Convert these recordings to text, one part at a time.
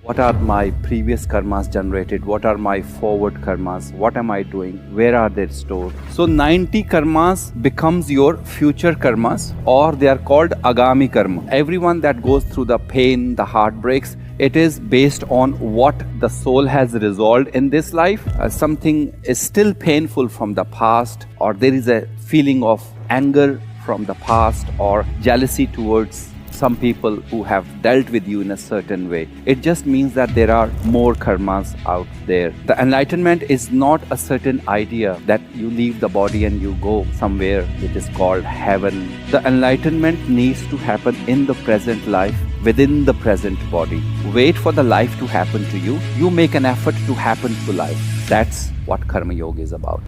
What are my previous karmas generated? What are my forward karmas? What am I doing? Where are they stored? So 90 karmas becomes your future karmas, or they are called Agami Karma. Everyone that goes through the pain, the heartbreaks, it is based on what the soul has resolved in this life. Something is still painful from the past, or there is a feeling of anger from the past, or jealousy towards some people who have dealt with you in a certain way. It just means that there are more karmas out there. The enlightenment is not a certain idea that you leave the body and you go somewhere which is called heaven. The enlightenment needs to happen in the present life, within the present body. Wait for the life to happen to you. You make an effort to happen to life. That's what Karma Yoga is about.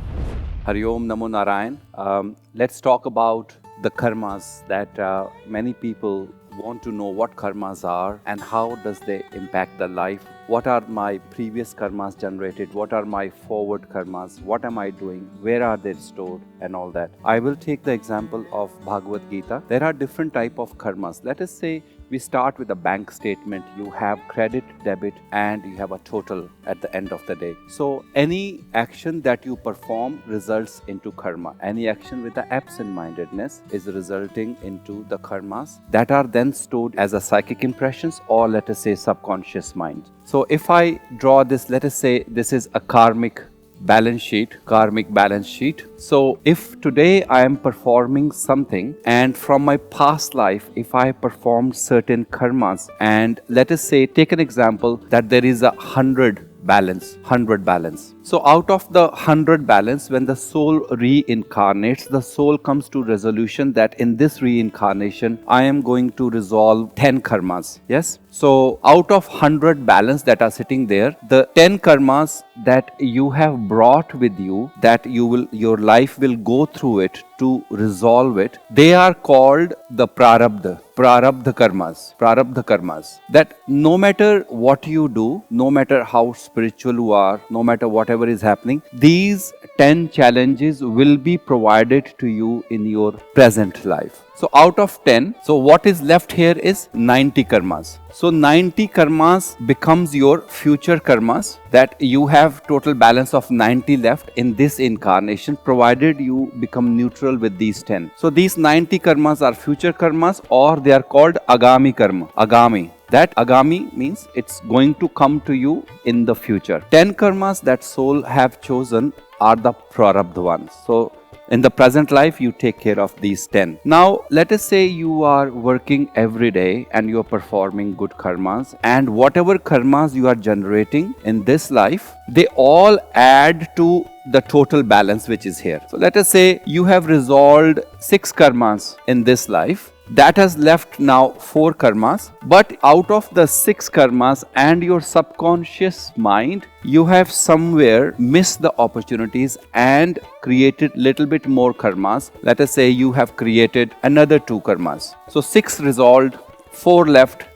Hari Om Namo Narayan. Let's talk about the karmas that many people want to know what karmas are and how does they impact the life. What are my previous karmas generated? What are my forward karmas? What am I doing? Where are they stored? And all that. I will take the example of Bhagavad Gita. There are different type of karmas. Let us say we start with a bank statement. You have credit, debit, and you have a total at the end of the day. So any action that you perform results into karma. Any action with the absent-mindedness is resulting into the karmas that are then stored as a psychic impressions, or let us say subconscious mind. So if I draw this, let us say this is a karmic balance sheet. So if today I am performing something, and from my past life, if I performed certain karmas, and let us say, take an example that there is 100 balance. So out of the 100 balance, when the soul reincarnates, the soul comes to resolution that in this reincarnation, I am going to resolve 10 karmas. Yes? So out of 100 balance that are sitting there, the 10 karmas that you have brought with you, that your life will go through it to resolve it, they are called the Prarabdha Karmas. That no matter what you do, no matter how spiritual you are, no matter whatever is happening, these 10 challenges will be provided to you in your present life. So out of 10, so what is left here is 90 karmas. So 90 karmas becomes your future karmas, that you have total balance of 90 left in this incarnation, provided you become neutral with these 10. So these 90 karmas are future karmas, or they are called Agami Karma. That Agami means it's going to come to you in the future. 10 karmas that soul have chosen are the Prarabdha ones. So in the present life, you take care of these 10. Now, let us say you are working every day and you are performing good karmas, and whatever karmas you are generating in this life, they all add to the total balance which is here. So let us say you have resolved 6 karmas in this life. That has left now 4 karmas, but out of the 6 karmas and your subconscious mind, you have somewhere missed the opportunities and created little bit more karmas. Let us say you have created another 2 karmas. So 6 resolved, 4 left,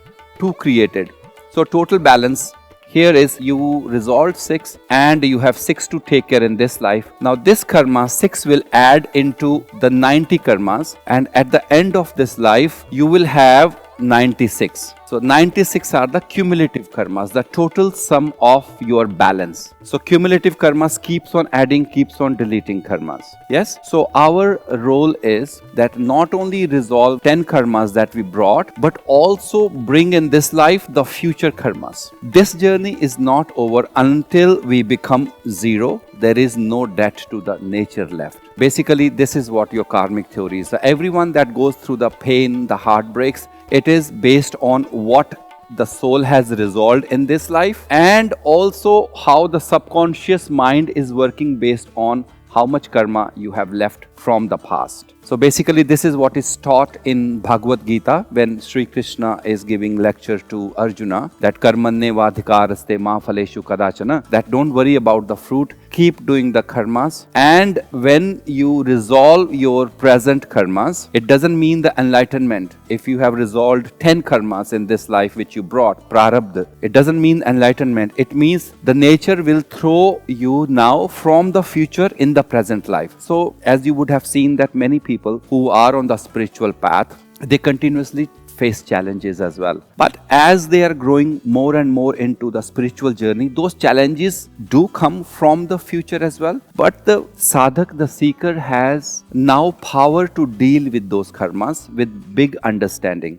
2 created. So total balance here is you resolved 6 and you have 6 to take care in this life. Now this karma 6 will add into the 90 karmas, and at the end of this life you will have 96. So 96 are the cumulative karmas, the total sum of your balance. So cumulative karmas keeps on adding, keeps on deleting karmas. Yes? So our role is that not only resolve 10 karmas that we brought, but also bring in this life the future karmas. This journey is not over until we become zero. There is no debt to the nature left. Basically, this is what your karmic theory is. So everyone that goes through the pain, the heartbreaks, it is based on what the soul has resolved in this life, and also how the subconscious mind is working based on how much karma you have left from the past. So basically this is what is taught in Bhagavad Gita when Sri Krishna is giving lecture to Arjuna, that karmanne vadhikaraste ma phaleshu kadachana, that don't worry about the fruit, keep doing the karmas. And when you resolve your present karmas, it doesn't mean the enlightenment. If you have resolved 10 karmas in this life which you brought, Prarabdha, it doesn't mean enlightenment. It means the nature will throw you now from the future in the present life. So as you would have seen that many people who are on the spiritual path, they continuously face challenges as well. But as they are growing more and more into the spiritual journey, those challenges do come from the future as well. But the sadhak, the seeker, has now power to deal with those karmas with big understanding.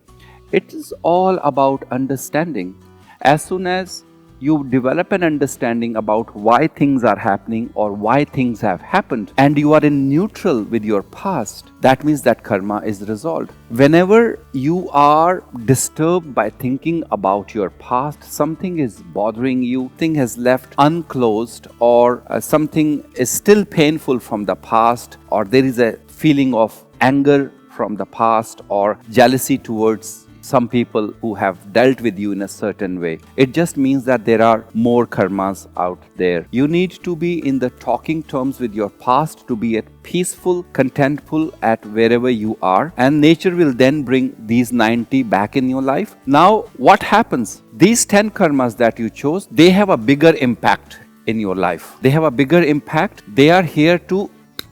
It is all about understanding. As soon as you develop an understanding about why things are happening or why things have happened, and you are in neutral with your past, that means that karma is resolved. Whenever you are disturbed by thinking about your past, something is bothering you, thing has left unclosed, or something is still painful from the past, or there is a feeling of anger from the past or jealousy towards some people who have dealt with you in a certain way, it just means that there are more karmas out there. You need to be in the talking terms with your past to be at peaceful, contentful at wherever you are, and nature will then bring these 90 back in your life. Now, what happens? These 10 karmas that you chose, they have a bigger impact in your life. They have a bigger impact. They are here to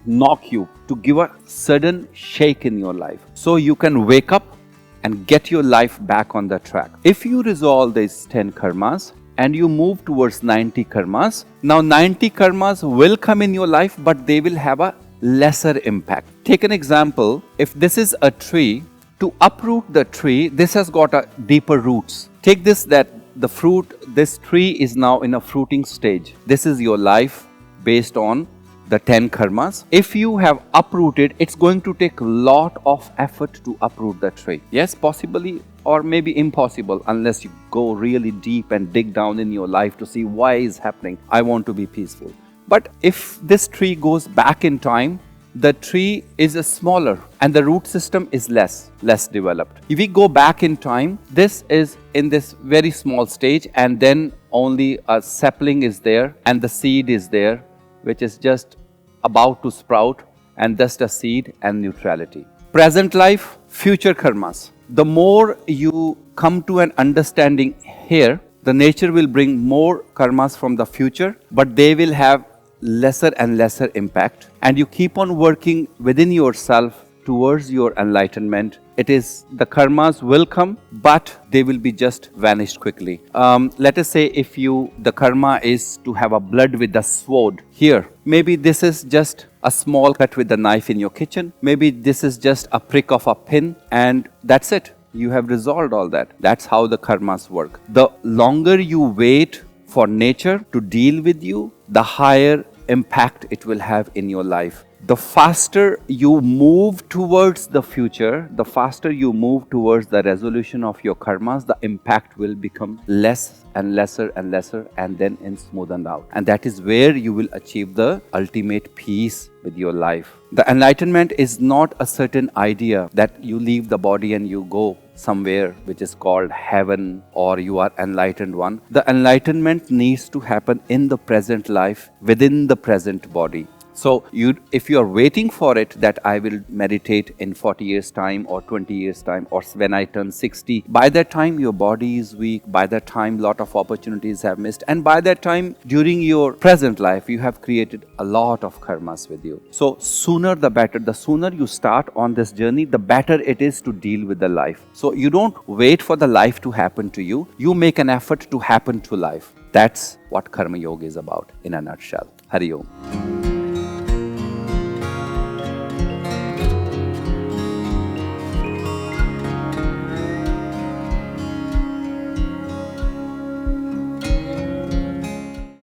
knock you, to give a sudden shake in your life, so you can wake up and get your life back on the track. If you resolve these 10 karmas and you move towards 90 karmas, now 90 karmas will come in your life, but they will have a lesser impact. Take an example. If this is a tree, to uproot the tree, this has got a deeper roots. Take this, that the fruit, this tree is now in a fruiting stage. This is your life based on the 10 karmas. If you have uprooted, it's going to take a lot of effort to uproot the tree. Yes, possibly, or maybe impossible, unless you go really deep and dig down in your life to see why is happening. I want to be peaceful. But if this tree goes back in time, the tree is smaller and the root system is less developed. If we go back in time, this is in this very small stage, and then only a sapling is there and the seed is there, which is just about to sprout, and just a seed and neutrality. Present life, future karmas. The more you come to an understanding here, the nature will bring more karmas from the future, but they will have lesser and lesser impact. And you keep on working within yourself towards your enlightenment. It is, the karmas will come, but they will be just vanished quickly. Let us say if the karma is to have a blood with the sword here. Maybe this is just a small cut with the knife in your kitchen. Maybe this is just a prick of a pin, and that's it. You have resolved all that. That's how the karmas work. The longer you wait for nature to deal with you, the higher impact it will have in your life. The faster you move towards the future, the faster you move towards the resolution of your karmas, the impact will become less and lesser and lesser, and then smoothened out. And that is where you will achieve the ultimate peace with your life. The enlightenment is not a certain idea that you leave the body and you go somewhere which is called heaven, or you are enlightened one. The enlightenment needs to happen in the present life, within the present body. So if you are waiting for it, that I will meditate in 40 years time or 20 years time, or when I turn 60, by that time your body is weak, by that time lot of opportunities have missed, and by that time during your present life you have created a lot of karmas with you. So sooner the better. The sooner you start on this journey, the better it is to deal with the life. So you don't wait for the life to happen to you. You make an effort to happen to life. That's what Karma Yoga is about in a nutshell. Hari Om.